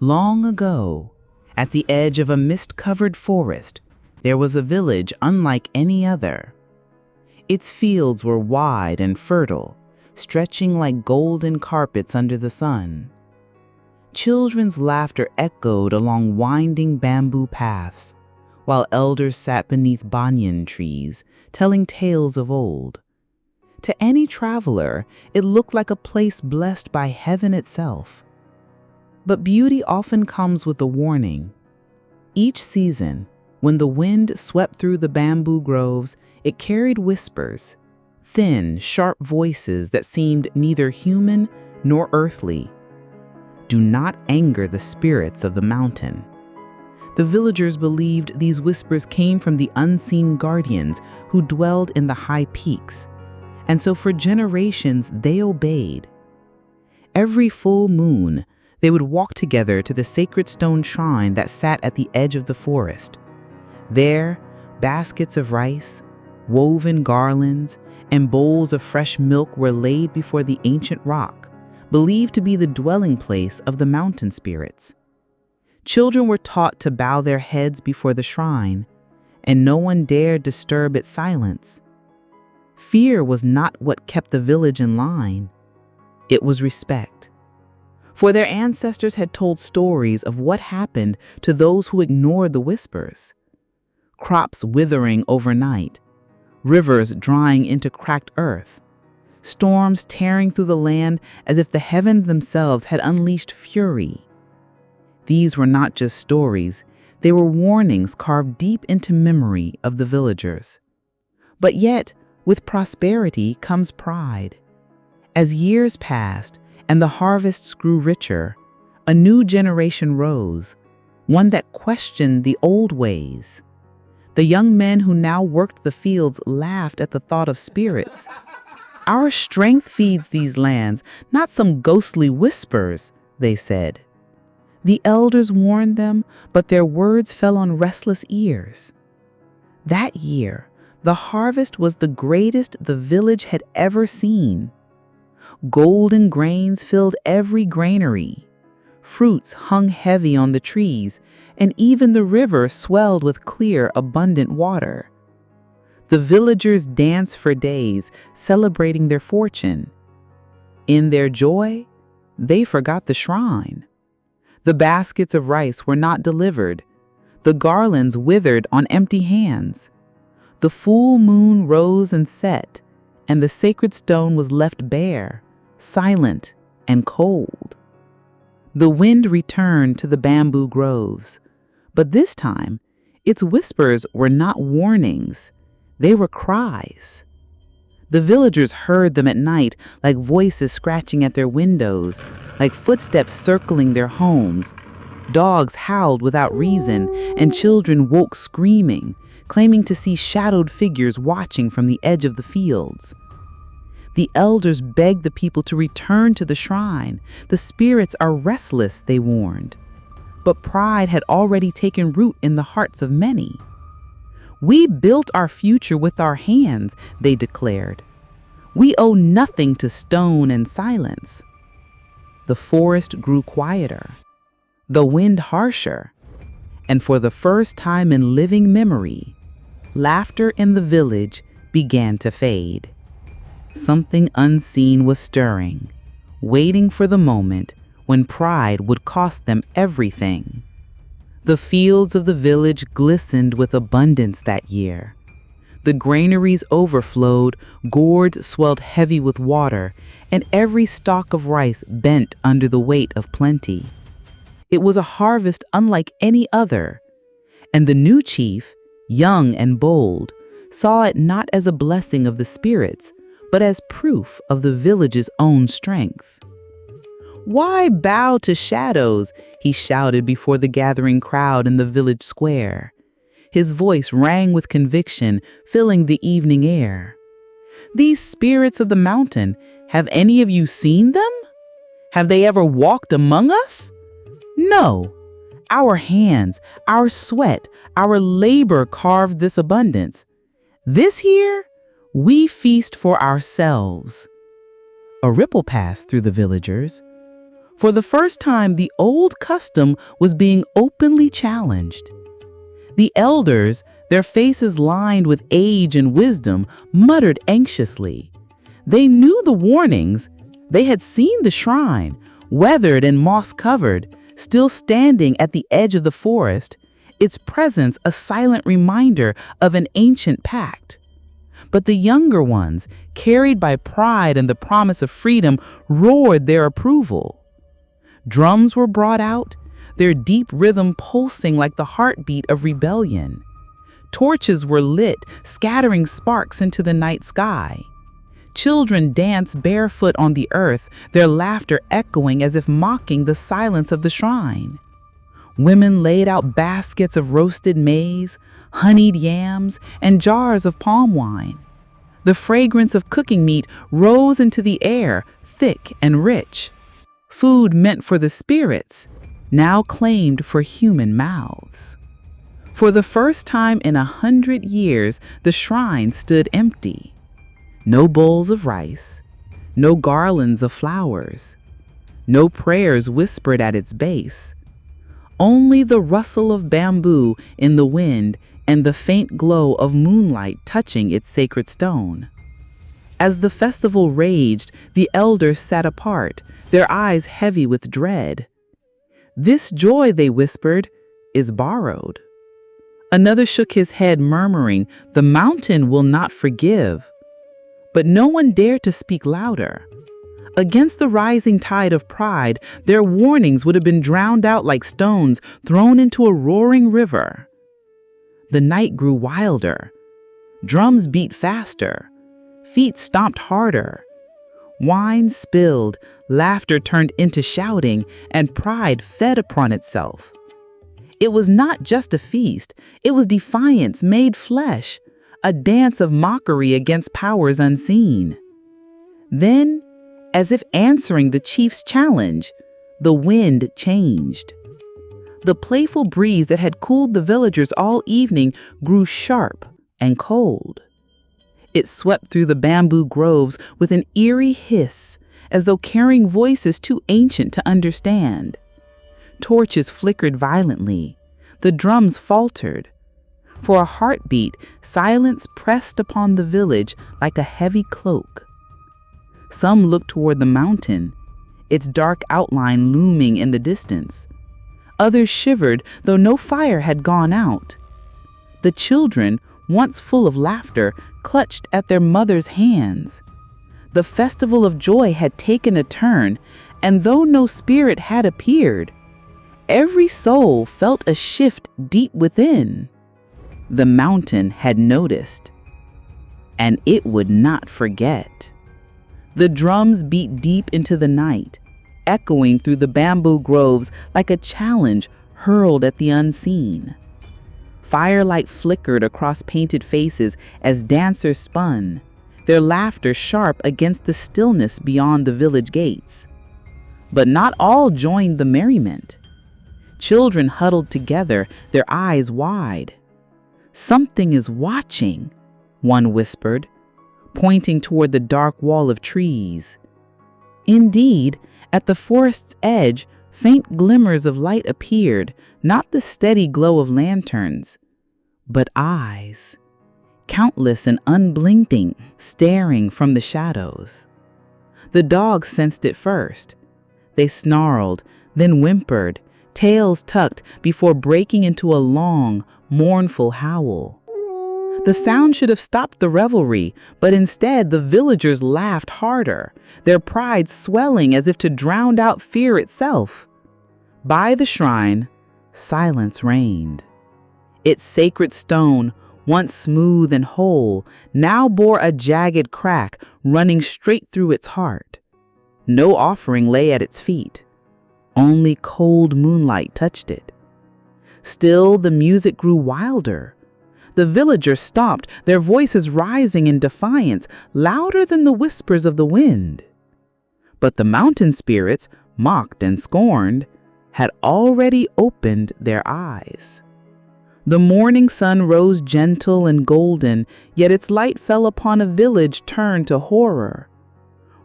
Long ago, at the edge of a mist-covered forest, there was a village unlike any other. Its fields were wide and fertile, stretching like golden carpets under the sun. Children's laughter echoed along winding bamboo paths, while elders sat beneath banyan trees, telling tales of old. To any traveler, it looked like a place blessed by heaven itself. But beauty often comes with a warning. Each season, when the wind swept through the bamboo groves, it carried whispers, thin, sharp voices that seemed neither human nor earthly. Do not anger the spirits of the mountain. The villagers believed these whispers came from the unseen guardians who dwelled in the high peaks, and so for generations they obeyed. Every full moon, they would walk together to the sacred stone shrine that sat at the edge of the forest. There, baskets of rice, woven garlands, and bowls of fresh milk were laid before the ancient rock, believed to be the dwelling place of the mountain spirits. Children were taught to bow their heads before the shrine, and no one dared disturb its silence. Fear was not what kept the village in line. It was respect. For their ancestors had told stories of what happened to those who ignored the whispers. Crops withering overnight, rivers drying into cracked earth, storms tearing through the land as if the heavens themselves had unleashed fury. These were not just stories, they were warnings carved deep into memory of the villagers. But yet, with prosperity comes pride. As years passed and the harvests grew richer, a new generation rose, one that questioned the old ways. The young men who now worked the fields laughed at the thought of spirits. Our strength feeds these lands, not some ghostly whispers, they said. The elders warned them, but their words fell on restless ears. That year, the harvest was the greatest the village had ever seen. Golden grains filled every granary. Fruits hung heavy on the trees, and even the river swelled with clear, abundant water. The villagers danced for days, celebrating their fortune. In their joy, they forgot the shrine. The baskets of rice were not delivered. The garlands withered on empty hands. The full moon rose and set, and the sacred stone was left bare, silent and cold. The wind returned to the bamboo groves, but this time, its whispers were not warnings. They were cries. The villagers heard them at night like voices scratching at their windows, like footsteps circling their homes. Dogs howled without reason, and children woke screaming, claiming to see shadowed figures watching from the edge of the fields. The elders begged the people to return to the shrine. The spirits are restless, they warned. But pride had already taken root in the hearts of many. We built our future with our hands, they declared. We owe nothing to stone and silence. The forest grew quieter, the wind harsher, and for the first time in living memory, laughter in the village began to fade. Something unseen was stirring, waiting for the moment when pride would cost them everything. The fields of the village glistened with abundance that year. The granaries overflowed, gourds swelled heavy with water, and every stalk of rice bent under the weight of plenty. It was a harvest unlike any other, and the new chief, young and bold, saw it not as a blessing of the spirits, but as proof of the village's own strength. "Why bow to shadows?" he shouted before the gathering crowd in the village square. His voice rang with conviction, filling the evening air. "These spirits of the mountain, have any of you seen them? Have they ever walked among us? No. Our hands, our sweat, our labor carved this abundance. This year, we feast for ourselves." A ripple passed through the villagers. For the first time, the old custom was being openly challenged. The elders, their faces lined with age and wisdom, muttered anxiously. They knew the warnings. They had seen the shrine, weathered and moss-covered, still standing at the edge of the forest, its presence a silent reminder of an ancient pact. But the younger ones, carried by pride and the promise of freedom, roared their approval. Drums were brought out, their deep rhythm pulsing like the heartbeat of rebellion. Torches were lit, scattering sparks into the night sky. Children danced barefoot on the earth, their laughter echoing as if mocking the silence of the shrine. Women laid out baskets of roasted maize, honeyed yams, and jars of palm wine. The fragrance of cooking meat rose into the air, thick and rich. Food meant for the spirits, now claimed for human mouths. For the first time in 100 years, the shrine stood empty. No bowls of rice, no garlands of flowers, no prayers whispered at its base. Only the rustle of bamboo in the wind and the faint glow of moonlight touching its sacred stone. As the festival raged, the elders sat apart, their eyes heavy with dread. "This joy," they whispered, "is borrowed." Another shook his head, murmuring, "The mountain will not forgive." But no one dared to speak louder. Against the rising tide of pride, their warnings would have been drowned out like stones thrown into a roaring river. The night grew wilder. Drums beat faster. Feet stomped harder. Wine spilled, laughter turned into shouting, and pride fed upon itself. It was not just a feast, it was defiance made flesh, a dance of mockery against powers unseen. Then, as if answering the chief's challenge, the wind changed. The playful breeze that had cooled the villagers all evening grew sharp and cold. It swept through the bamboo groves with an eerie hiss, as though carrying voices too ancient to understand. Torches flickered violently. The drums faltered. For a heartbeat, silence pressed upon the village like a heavy cloak. Some looked toward the mountain, its dark outline looming in the distance. Others shivered, though no fire had gone out. The children, once full of laughter, clutched at their mothers' hands. The festival of joy had taken a turn, and though no spirit had appeared, every soul felt a shift deep within. The mountain had noticed, and it would not forget. The drums beat deep into the night, echoing through the bamboo groves like a challenge hurled at the unseen. Firelight flickered across painted faces as dancers spun, their laughter sharp against the stillness beyond the village gates. But not all joined the merriment. Children huddled together, their eyes wide. "Something is watching," one whispered, pointing toward the dark wall of trees. Indeed, at the forest's edge, faint glimmers of light appeared, not the steady glow of lanterns, but eyes, countless and unblinking, staring from the shadows. The dogs sensed it first. They snarled, then whimpered, tails tucked before breaking into a long, mournful howl. The sound should have stopped the revelry, but instead the villagers laughed harder, their pride swelling as if to drown out fear itself. By the shrine, silence reigned. Its sacred stone, once smooth and whole, now bore a jagged crack running straight through its heart. No offering lay at its feet. Only cold moonlight touched it. Still, the music grew wilder. The villagers stomped, their voices rising in defiance, louder than the whispers of the wind. But the mountain spirits, mocked and scorned, had already opened their eyes. The morning sun rose gentle and golden, yet its light fell upon a village turned to horror.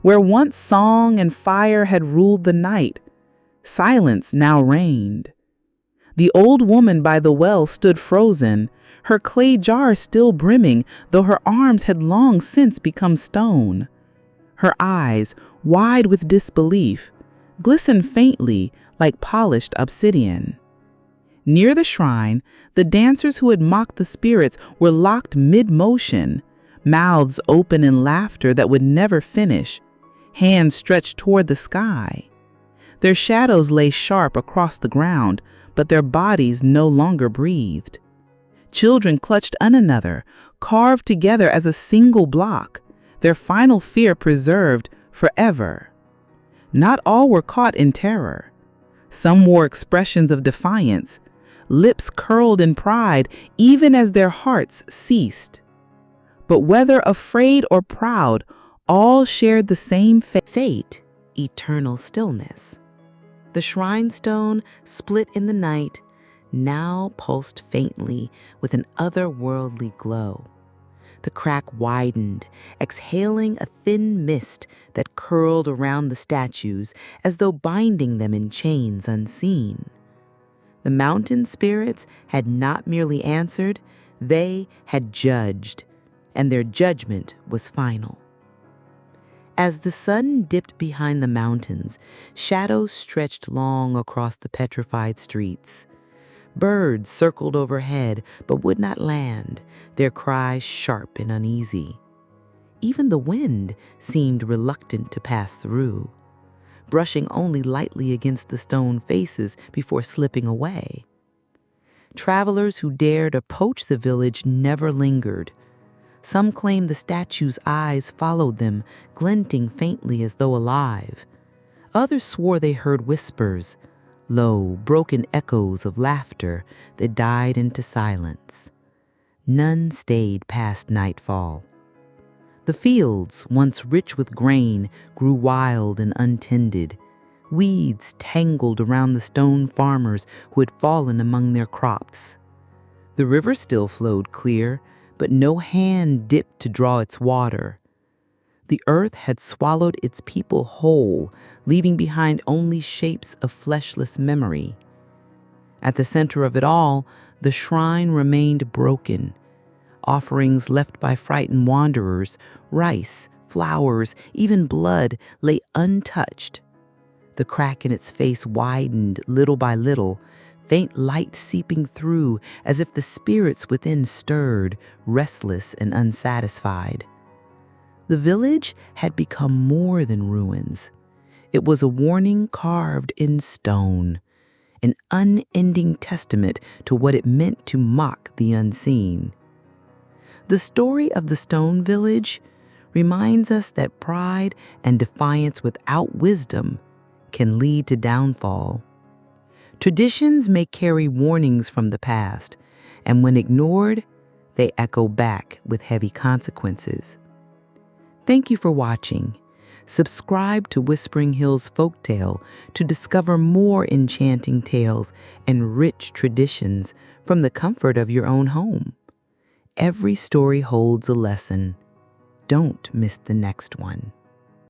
Where once song and fire had ruled the night, Silence now reigned. The old woman by the well stood frozen, her clay jar still brimming, though her arms had long since become stone. Her eyes, wide with disbelief, glistened faintly like polished obsidian. Near the shrine, the dancers who had mocked the spirits were locked mid-motion, mouths open in laughter that would never finish, hands stretched toward the sky. Their shadows lay sharp across the ground, but their bodies no longer breathed. Children clutched one another, carved together as a single block, their final fear preserved forever. Not all were caught in terror. Some wore expressions of defiance, lips curled in pride even as their hearts ceased. But whether afraid or proud, all shared the same fate, eternal stillness. The shrine stone, split in the night, now pulsed faintly with an otherworldly glow. The crack widened, exhaling a thin mist that curled around the statues as though binding them in chains unseen. The mountain spirits had not merely answered, they had judged, and their judgment was final. As the sun dipped behind the mountains, shadows stretched long across the petrified streets. Birds circled overhead but would not land, their cries sharp and uneasy. Even the wind seemed reluctant to pass through, brushing only lightly against the stone faces before slipping away. Travelers who dared approach the village never lingered. Some claimed the statue's eyes followed them, glinting faintly as though alive. Others swore they heard whispers, low, broken echoes of laughter that died into silence. None stayed past nightfall. The fields, once rich with grain, grew wild and untended. Weeds tangled around the stone farmers who had fallen among their crops. The river still flowed clear, but no hand dipped to draw its water. The earth had swallowed its people whole, leaving behind only shapes of fleshless memory. At the center of it all, the shrine remained broken. Offerings left by frightened wanderers, rice, flowers, even blood lay untouched. The crack in its face widened little by little, faint light seeping through as if the spirits within stirred, restless and unsatisfied. The village had become more than ruins. It was a warning carved in stone, an unending testament to what it meant to mock the unseen. The story of the stone village reminds us that pride and defiance without wisdom can lead to downfall. Traditions may carry warnings from the past, and when ignored, they echo back with heavy consequences. Thank you for watching. Subscribe to Whispering Hills Folktale to discover more enchanting tales and rich traditions from the comfort of your own home. Every story holds a lesson. Don't miss the next one.